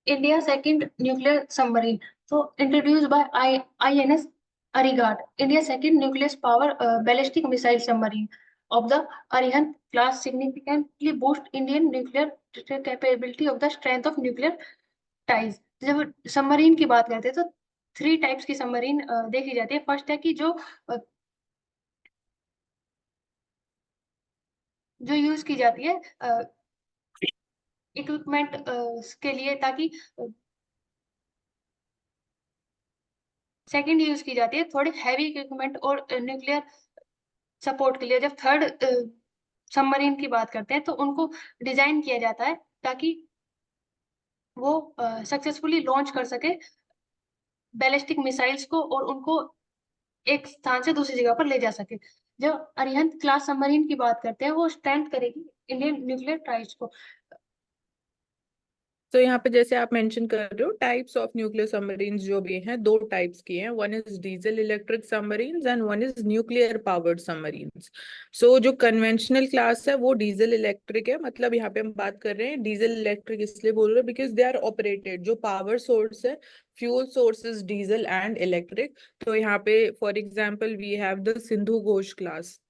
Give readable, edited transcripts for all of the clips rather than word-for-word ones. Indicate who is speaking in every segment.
Speaker 1: India second nuclear submarine. So introduced by INS Arigat, India's second nuclear power ballistic missile submarine of the Arihant class significantly boost Indian nuclear capability of the strength of nuclear ties. जब submarine की बात करते हैं तो 3 types की submarine देखी जाती है। फर्स्ट है कि जो यूज की जाती है इक्विपमेंट के लिए, ताकि सेकंड यूज की जाती है थोड़ी हैवी इक्विपमेंट और न्यूक्लियर सपोर्ट के लिए। जब थर्ड सबमरीन की बात करते हैं तो उनको डिजाइन किया जाता है ताकि वो सक्सेसफुली लॉन्च कर सके बैलिस्टिक मिसाइल्स को और उनको एक स्थान से दूसरी जगह पर ले जा सके। जब अरिहंत क्लास सबमरीन की बात करते हैं वो स्ट्रेंथ करेगी इंडियन न्यूक्लियर ट्राइज को।
Speaker 2: तो यहाँ पे जैसे आप मेंशन कर रहे हो टाइप्स ऑफ न्यूक्लियर सबमरीन्स जो भी हैं, दो टाइप्स की हैं, one is diesel electric submarines and one is nuclear powered submarines. So जो कन्वेंशनल क्लास है वो डीजल इलेक्ट्रिक है, मतलब यहाँ पे हम बात कर रहे हैं डीजल इलेक्ट्रिक इसलिए बोल रहे हैं बिकॉज दे आर ऑपरेटेड, जो पावर सोर्स है fuel source is diesel and electric. तो यहाँ पे for example we have the Sindhughosh class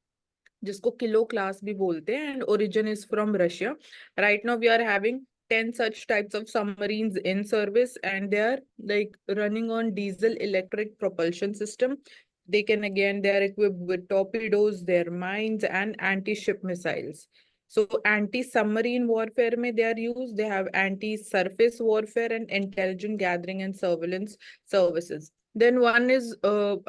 Speaker 2: जिसको किलो क्लास भी बोलते हैं and origin is from Russia. Right now we are having 10 such types of submarines in service and they are like running on diesel electric propulsion system. They are equipped with torpedoes, their mines and anti-ship missiles. So anti-submarine warfare mein they are used. They have anti-surface warfare and intelligent gathering and surveillance services. Then one is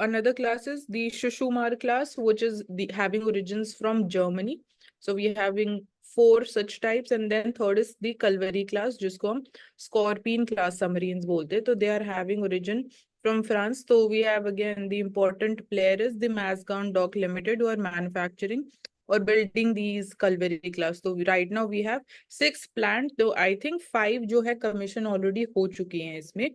Speaker 2: another class is the Shushumar class, which is having origins from Germany. So we are having 4 such types, and then third is the Calvary class, जिसको हम Scorpion class submarines बोलते हैं. तो they are having origin from France. So we have again the important player is the Mazagon Dock Limited, who are manufacturing or building these Calvary class. So right now we have 6 planned. तो I think 5 जो है commission already हो चुकी हैं इसमें.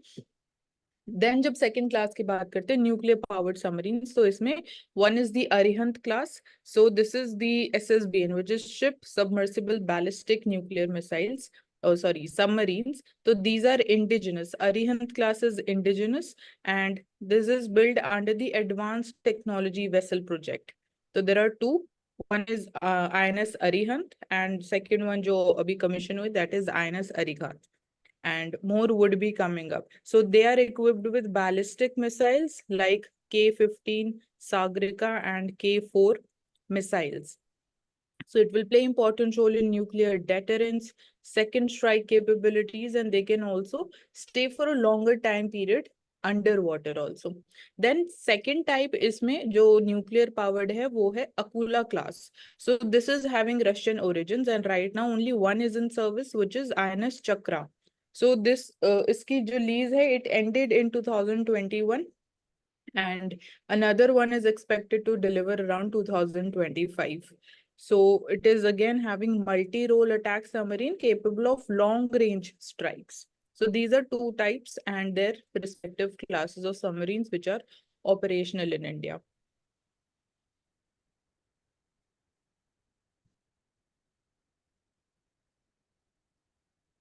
Speaker 2: Then जब second class की बात करते हैं न्यूक्लियर पावर्ड सबमरीन्स, तो इसमें one is the Arihant class. So this is the SSBN which is ship submersible ballistic nuclear missiles, oh sorry, submarines. So these are indigenous. Arihant class is indigenous and this is built under the advanced technology vessel project. So there are two. One is INS Arihant and second one जो अभी commission हुई that is INS Arighat. And more would be coming up. So they are equipped with ballistic missiles like K-15, Sagrika, and K-4 missiles. So it will play important role in nuclear deterrence, second strike capabilities, and they can also stay for a longer time period underwater also. Then second type इसमें जो nuclear powered है वो है Akula class. So this is having Russian origins and right now only one is in service, which is INS Chakra. So this इसकी जो lease है it ended in 2021 and another one is expected to deliver around 2025. So it is again having multi-role attack submarine capable of long-range strikes. So these are two types and their respective classes of submarines which are operational in India.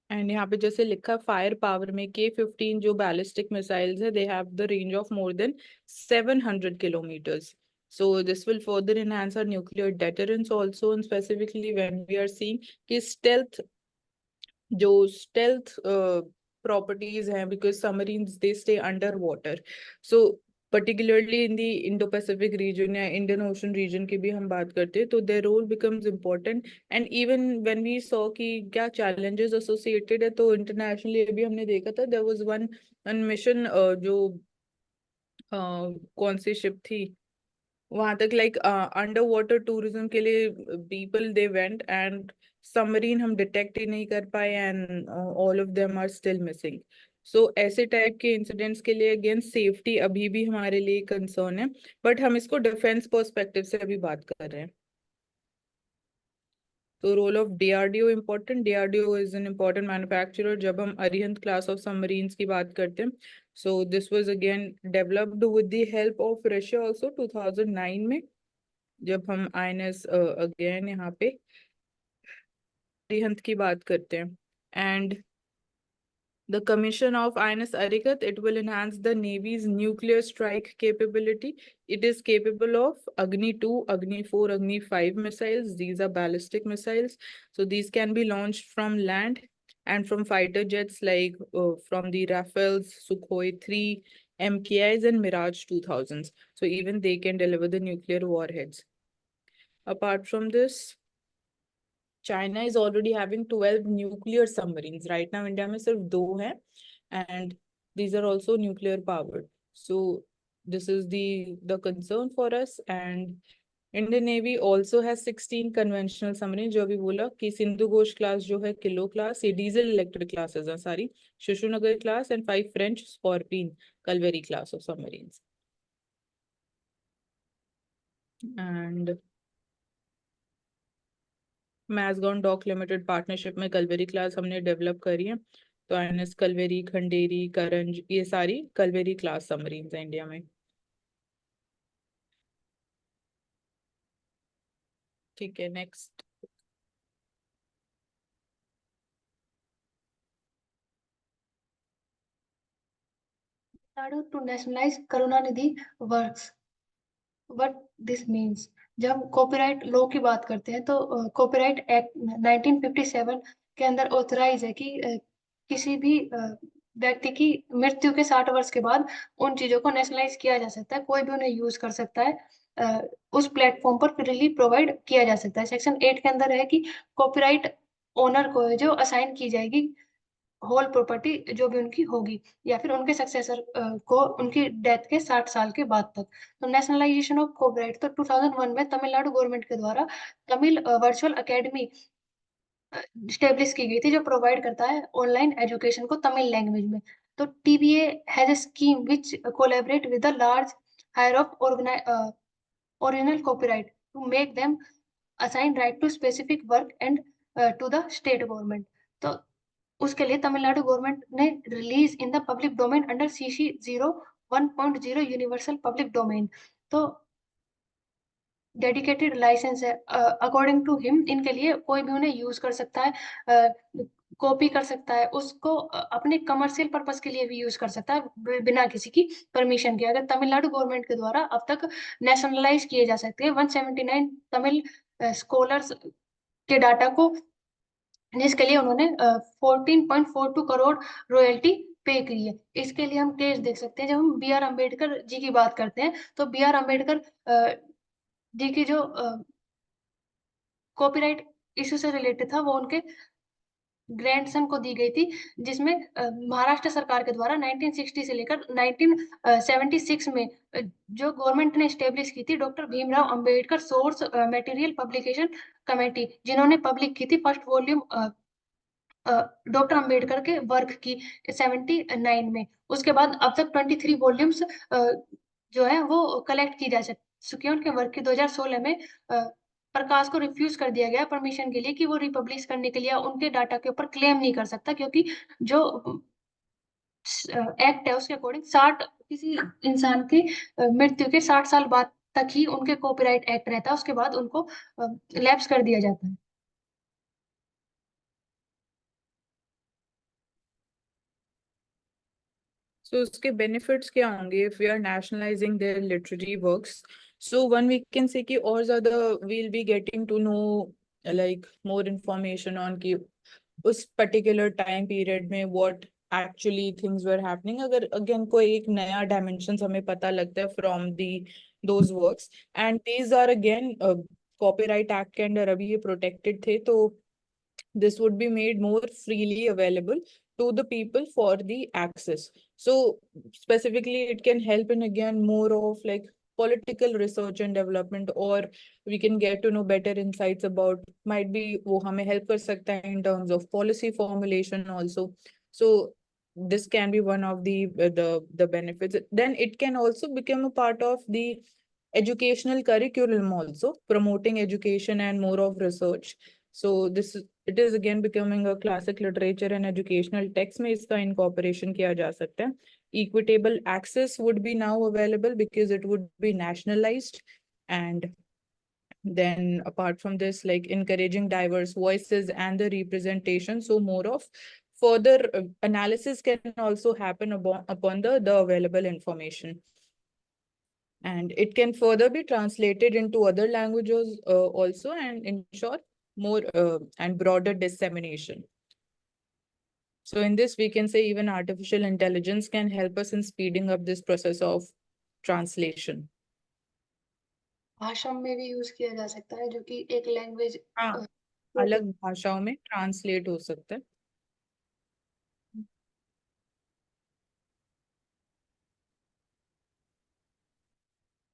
Speaker 2: And यहाँ पे जैसे लिखा fire power में K-15 जो ballistic missiles है they have the range of more than 700 kilometers. So this will further enhance our nuclear deterrence also, and specifically when we are seeing कि stealth properties हैं because submarines they stay underwater. So particularly in the Indo-Pacific region या Indian Ocean region की भी हम बात करते हैं तो their role becomes important. And even when we saw कि क्या challenges associated है तो internationally अभी हमने देखा था there was one mission जो कौन सी शिप थी वहां तक लाइक अंडर वाटर टूरिज्म के लिए people they went and submarine हम डिटेक्ट ही नहीं कर पाए and all of them are still missing. So ऐसे टाइप के इंसिडेंट्स के लिए अगेन सेफ्टी अभी भी हमारे लिए कंसर्न है बट हम इसको डिफेंस पर्सपेक्टिव से अभी बात कर रहे हैं. तो role of DRDO important. DRDO is an important manufacturer जब हम अरिहंत क्लास ऑफ सबमरीन्स की बात करते हैं. So this was again developed with the help of Russia also 2009 में जब हम INS अगेन यहाँ पे अरिहंत की बात करते हैं. And The commission of INS Arikat, it will enhance the Navy's nuclear strike capability. It is capable of Agni 2, Agni 4, Agni 5 missiles. These are ballistic missiles. So these can be launched from land and from fighter jets like from the Rafales, Sukhoi 3, MKIs and Mirage 2000s. So even they can deliver the nuclear warheads. Apart from this, China is already having 12 nuclear submarines. Right now, India में सिर्फ 2 हैं, and these are also nuclear powered. So this is the concern for us. And Indian Navy also has 16 conventional submarines. जो अभी बोला कि Sindhu Ghosh class जो है, kilo class, ये डीजल इलेक्ट्रिक क्लासेस हैं सारी, Shishumar class and 5 French Scorpene Calvary class of submarines. And Mazagon dock limited partnership में कलवेरी क्लास हमने डेवलप करी है। तो आईएनएस कलवेरी, खंडेरी, करंज, ये सारी कलवेरी क्लास सबमरीन्स हैं इंडिया में। ठीक है, next.
Speaker 1: To nationalize Karunanidhi works. What this means? जब हम कॉपीराइट लॉ की बात करते हैं तो कॉपीराइट एक्ट 1957 के अंदर ऑथराइज है कि किसी भी व्यक्ति की मृत्यु के 60 वर्ष के बाद उन चीजों को नेशनलाइज किया जा सकता है, कोई भी उन्हें यूज कर सकता है, उस प्लेटफॉर्म पर फ्रीली प्रोवाइड किया जा सकता है। सेक्शन 8 के अंदर है कि कॉपीराइट ओनर को जो असाइन की जाएगी होल प्रॉपर्टी जो भी उनकी होगी, या फिर उनके सक्सेसर को उनकी डेथ के 60 साल के बाद तक। तो नेशनलाइजेशन ऑफ कॉपीराइट तो 2001 में तमिलनाडु गवर्नमेंट के द्वारा तमिल वर्चुअल एकेडमी स्टेब्लिश की गई थी, जो प्रोवाइड करता है ऑनलाइन एजुकेशन को तमिल लैंग्वेज में। तो TBA has a scheme which collaborate with the large hire of original copyright to make them assign right to specific work and to the state government. तो उसके लिए तमिलनाडु गवर्नमेंट ने release in the public domain under CC 01.0 universal public domain. तो dedicated licence है according to him, इनके लिए कोई भी उन्हें यूज कर सकता है, कॉपी कर सकता है, उसको अपने कमर्शियल पर्पस के लिए भी यूज कर सकता है बिना किसी की परमिशन के। अगर तमिलनाडु गवर्नमेंट के द्वारा अब तक नेशनलाइज किए जा सकते हैं 179 तमिल स्कॉलर्स के डाटा को, जिसके लिए उन्होंने 14.42 करोड़ रॉयल्टी पे की है। इसके लिए हम केस देख सकते हैं। जब हम बी आर अम्बेडकर जी की बात करते हैं तो बी आर अम्बेडकर जी की जो कॉपीराइट इशू से रिलेटेड था वो उनके ग्रैंडसन को दी गई थी, जिसमें महाराष्ट्र सरकार के द्वारा 1960 से लेकर 1976 में जो गवर्नमेंट ने स्टेब्लिश की थी doctor Bhimrao Ambedkar source material publication committee, जिन्होंने पब्लिक की थी फर्स्ट वॉल्यूम डॉक्टर अंबेडकर के वर्क की 79 में। उसके बाद अब तक 23 वॉल्यूम्स जो है वो कलेक्ट की जा चुकी है उनके वर्क की। 2016 में प्रकाश को रिफ्यूज कर दिया गया परमिशन के लिए कि वो रिपब्लिश करने के लिए उनके डाटा के ऊपर क्लेम नहीं कर सकता, क्योंकि जो एक्ट है उसके अकॉर्डिंग 60 किसी इंसान की मृत्यु के 60 साल बाद तक ही उनके कॉपीराइट एक्ट रहता है, उसके बाद उनको लैप्स कर दिया जाता है।
Speaker 2: So उसके benefits क्या होंगे if we are nationalizing their literary works? So one we can say कि और ज़्यादा we'll be getting to know like more information on कि उस particular time period में what actually things were happening. अगर again कोई एक नया dimensions हमें पता लगता है from those works, and these are again copyright act के अंदर अभी ये protected थे, तो this would be made more freely available to the people for the access. So specifically it can help in again more of like political research and development, or we can get to know better insights about, might be वो हमें help कर सकता है in terms of policy formulation also. So this can be one of the benefits. Then it can also become a part of the educational curriculum also, promoting education and more of research. So it is again becoming a classic literature and educational text में इसका incorporation किया जा सकता है. Equitable access would be now available because it would be nationalized. And then apart from this, like encouraging diverse voices and the representation, so more of further analysis can also happen upon the available information. And it can further be translated into other languages also, and ensure more and broader dissemination. So in this, we can say even artificial intelligence can help us in speeding up this process of translation.
Speaker 1: भाषा में भी use किया जा सकता है, जो कि एक लैंग्वेज
Speaker 2: हाँ, अलग भाषाओं में ट्रांसलेट हो सकता है.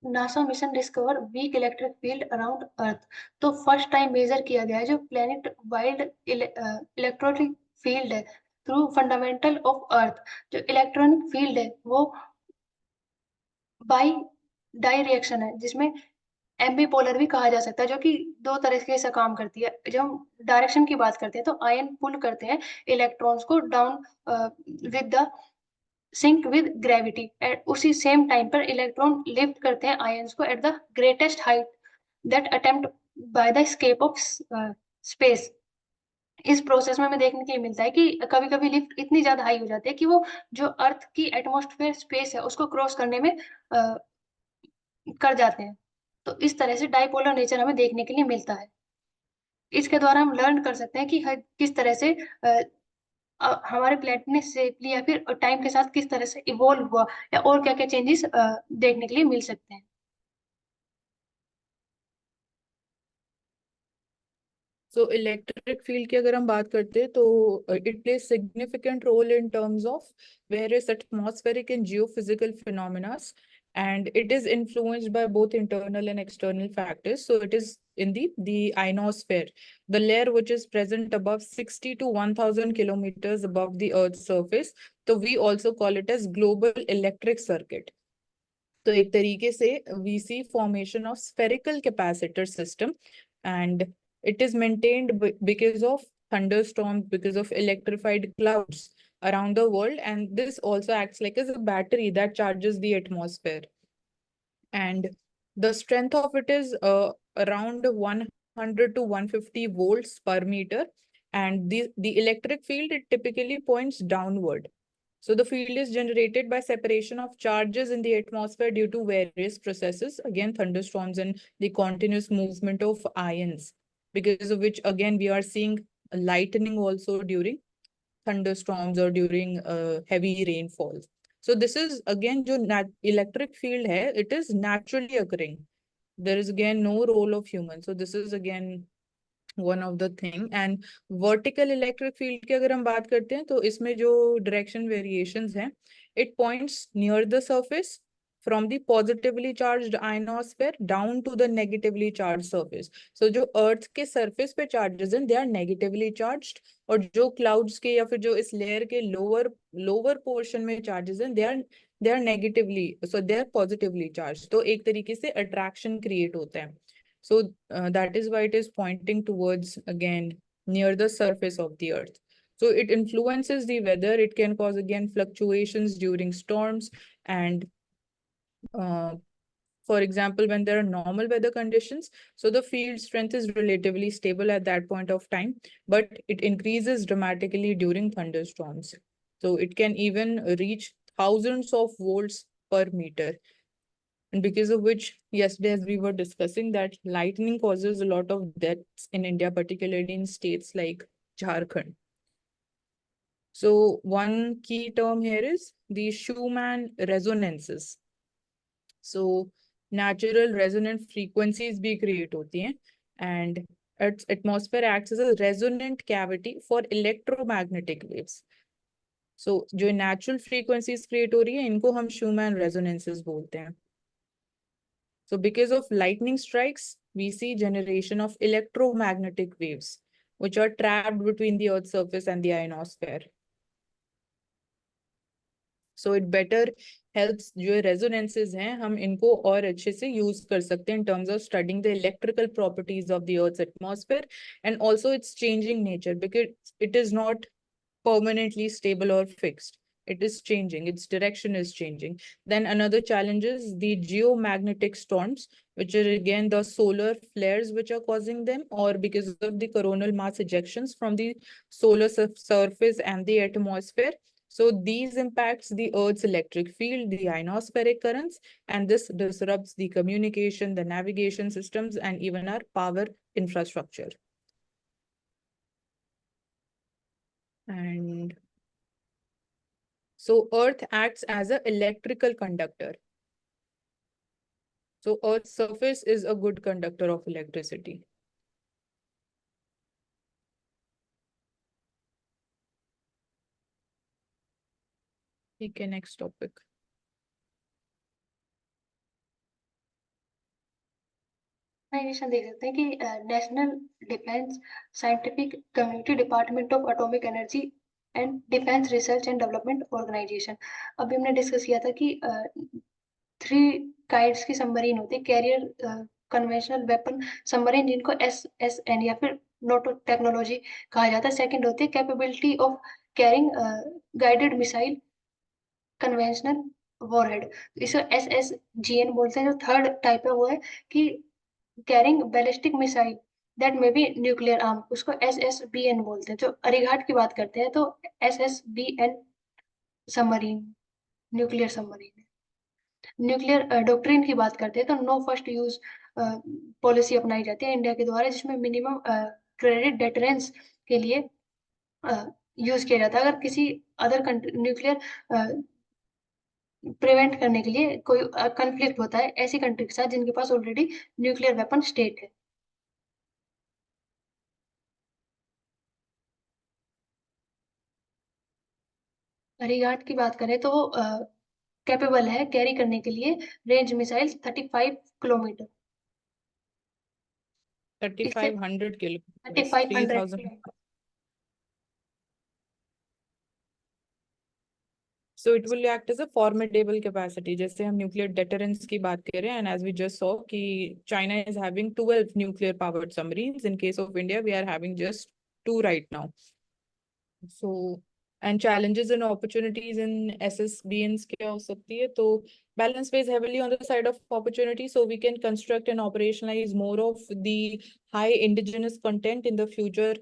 Speaker 1: NASA mission discover weak electric field around earth, तो फर्स्ट टाइम मेजर किया गया है जो प्लेनेट वाइड इलेक्ट्रिक फील्ड है थ्रू फंडामेंटल ऑफ अर्थ। जो इलेक्ट्रॉनिक फील्ड है वो बाई डाई रिएक्शन है, जिसमें एम्बीपोलर भी कहा जा सकता है, जो कि दो तरीके से काम करती है। जब हम डायरेक्शन की बात करते हैं तो आयन पुल करते हैं इलेक्ट्रॉन्स को down with the sync with gravity, at उसी सेम टाइम पर इलेक्ट्रॉन लिफ्ट करते हैं आयंस को at the greatest height that attempt by the escape of space. इस प्रोसेस में हमें देखने के लिए मिलता है कि कभी कभी लिफ्ट इतनी ज्यादा हाई हो जाती है कि वो जो अर्थ की एटमॉस्फेयर स्पेस है उसको क्रॉस करने में कर जाते हैं। तो इस तरह से डाइपोलर नेचर हमें देखने के लिए मिलता है। इसके द्वारा हम लर्न कर सकते हैं कि किस तरह से हमारे प्लेनेट ने सेफली या फिर टाइम के साथ किस तरह से इवोल्व हुआ, या और क्या क्या चेंजेस देखने के लिए मिल सकते हैं।
Speaker 2: So electric field की अगर हम बात करते हैं तो it plays significant role in terms of various atmospheric and geophysical phenomena, and it is influenced by both internal and external factors. So it is in the ionosphere, the layer which is present above 60 to 1000 kilometers above the Earth's surface. So we also call it as global electric circuit. तो एक तरीके से we see formation of spherical capacitor system, and it is maintained because of thunderstorms, because of electrified clouds around the world, and this also acts like as a battery that charges the atmosphere. And the strength of it is around 100 to 150 volts per meter, and the electric field, it typically points downward. So the field is generated by separation of charges in the atmosphere due to various processes, again thunderstorms and the continuous movement of ions, because of which again we are seeing lightning also during thunderstorms or during heavy rainfalls. So this is again जो electric field है, it is naturally occurring. There is again no role of human. So this is again one of the thing. And vertical electric field की अगर हम बात करते हैं तो इसमें जो direction variations हैं, it points near the surface from the positively charged ionosphere down to the negatively charged surface. So जो earth के surface पे charges हैं, they are negatively charged, और जो clouds के या फिर जो इस layer के lower portion में charges हैं, they are negatively, so they are positively charged. तो एक तरीके से attraction create होता है. So that is why it is pointing towards, again, near the surface of the earth. So it influences the weather. It can cause, again, fluctuations during storms. And for example, when there are normal weather conditions, so the field strength is relatively stable at that point of time, but it increases dramatically during thunderstorms. So it can even reach thousands of volts per meter. And because of which, yesterday, as we were discussing, that lightning causes a lot of deaths in India, particularly in states like Jharkhand. So one key term here is the Schumann resonances. So natural resonant frequencies be create hoti hain, and its atmosphere acts as a resonant cavity for electromagnetic waves. So जो natural frequencies create हो रही है, इनको हम Schumann resonances बोलते हैं. So because of lightning strikes, we see generation of electromagnetic waves, which are trapped between the Earth's surface and the ionosphere. So it better helps जो resonances हैं, हम इनको और अच्छे से use कर सकते हैं in terms of studying the electrical properties of the Earth's atmosphere and also its changing nature, because it is not permanently stable or fixed. It is changing, its direction is changing. Then another challenge is the geomagnetic storms, which are again the solar flares which are causing them, or because of the coronal mass ejections from the solar surface and the atmosphere. So these impacts the Earth's electric field, the ionospheric currents, and this disrupts the communication, the navigation systems, and even our power infrastructure. And so Earth acts as an electrical conductor. So Earth's surface is a good conductor of electricity. Okay, next topic.
Speaker 1: Organisation देख सकते हैं कि national defence scientific community department of atomic energy and defence research and development organisation. अभी हमने discuss किया था कि 3 kinds की सबमरीन होती है, कैरियर, कन्वेंशनल वेपन सबमरीन जिनको SSN या फिर नोटो टेक्नोलॉजी कहा जाता है। सेकंड होती है capability of carrying guided missile conventional warhead, इसे SSGN बोलते हैं। जो थर्ड टाइप है वो है कि carrying ballistic missile that may be nuclear arm, उसको SSBN बोलते हैं। जो अरिघाट की बात करते हैं तो SSBN submarine nuclear submarine. Nuclear doctrine की बात करते हैं तो नो फर्स्ट यूज पॉलिसी अपनाई जाती है इंडिया के द्वारा, जिसमें मिनिमम क्रेडिट डेटरेंस के लिए यूज किया जाता है। अगर किसी अदर कंट्री न्यूक्लियर प्रिवेंट करने के लिए कोई कंफ्लिक्ट होता है ऐसी कंट्री के साथ जिनके पास ऑलरेडी न्यूक्लियर वेपन स्टेट है। रिगार्ड की बात करें तो वो कैपेबल है कैरी करने के लिए range missile 35 kilometre.
Speaker 2: 3500 kilometers,
Speaker 1: 3500
Speaker 2: 3000. So it will act as a formidable capacity. जैसे हम nuclear deterrence की बात कर रहे हैं, and as we just saw कि China is having 12 nuclear powered submarines. In case of India, we are having just 2 right now. So and challenges and opportunities in SSBNs क्या हो सकती है? तो balance weighs heavily on the side of opportunity, so we can construct and operationalize more of the high indigenous content in the future,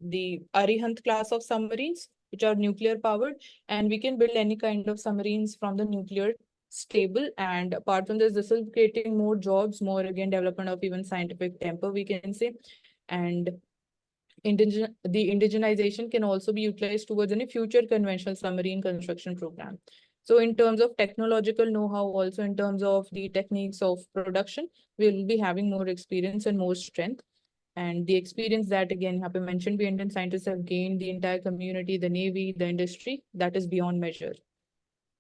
Speaker 2: the Arihant class of submarines, which are nuclear powered, and we can build any kind of submarines from the nuclear stable. And apart from this will be creating more jobs, more again development of even scientific temper, we can say. And the indigenization can also be utilized towards any future conventional submarine construction program. So in terms of technological know-how, also in terms of the techniques of production, we'll be having more experience and more strength. And the experience that, again, have been mentioned, we Indian scientists have gained, the entire community, the Navy, the industry, that is beyond measure.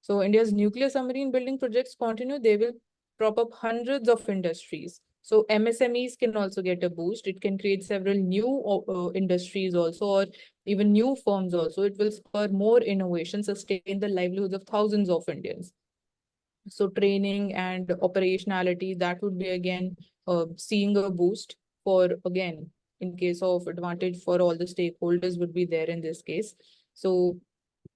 Speaker 2: So India's nuclear submarine building projects continue. They will prop up hundreds of industries. So MSMEs can also get a boost. It can create several new industries also, or even new firms also. It will spur more innovation, sustain the livelihoods of thousands of Indians. So training and operationality, that would be again seeing a boost for, again, in case of advantage for all the stakeholders would be there in this case. So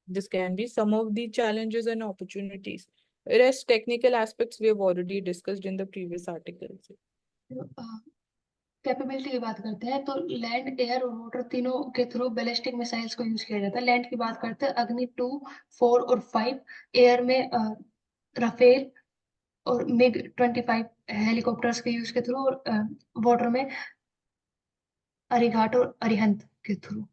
Speaker 2: this can be some of the challenges and opportunities. Rest technical aspects we have already discussed in the previous articles.
Speaker 1: Capability की बात करते हैं तो land, air और water तीनों के through ballistic missiles को use किया जाता है। लैंड की बात करते हैं अग्नि 2, 4 और 5। एयर में राफेल और मिग 25 हेलीकॉप्टर्स के यूज के थ्रू, और वाटर में अरिघाट और अरिहंत के थ्रू।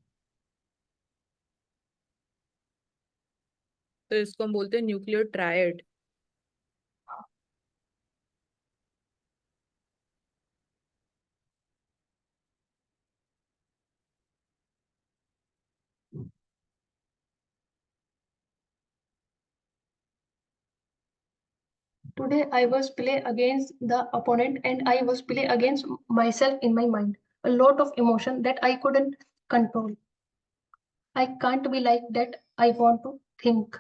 Speaker 2: तो इसको हम बोलते हैं nuclear triad.
Speaker 1: Today I was play against the opponent and I was play against myself in my mind. A lot of emotion that I couldn't control. I can't be like that. I want to think.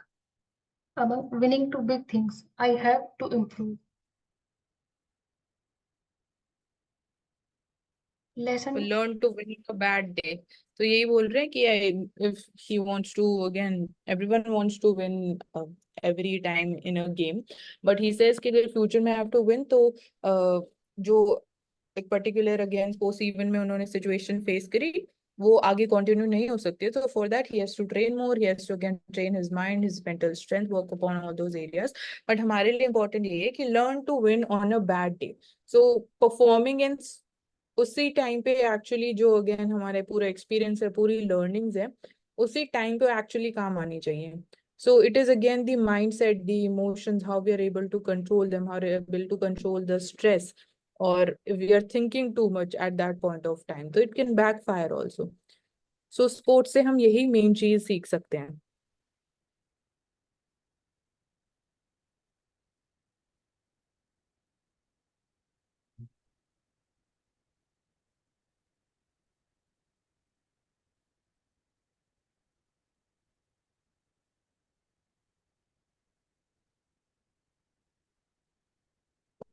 Speaker 1: Among winning to big things, I have to improve. Lesson
Speaker 2: learn to win a bad day. तो यही बोल रहे हैं कि if he wants to, again everyone wants to win every time in a game, but he says कि अगर future में have to win तो जो एक particular again sports event में उन्होंने situation face करी वो आगे continue नहीं हो सकती है, तो for that he has to train more, he has to again train his mind, his mental strength, work upon all those areas. But हमारे लिए important ये है कि learn to win on a bad day. So performing in उसी time पे actually जो again हमारे पूरा एक्सपीरियंस है, पूरी लर्निंग्स है, उसी टाइम पे एक्चुअली काम आनी चाहिए. So it is again the mindset, the emotions, how we are able to control them, how we are able to control the stress, और if we are thinking too much at that point of time तो it can backfire also. So sports से हम यही main चीज सीख सकते हैं.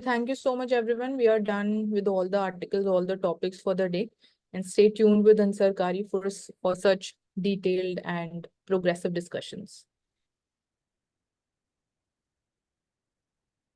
Speaker 2: Thank you so much, everyone. We are done with all the articles, all the topics for the day. And stay tuned with Ansarkari for such detailed and progressive discussions.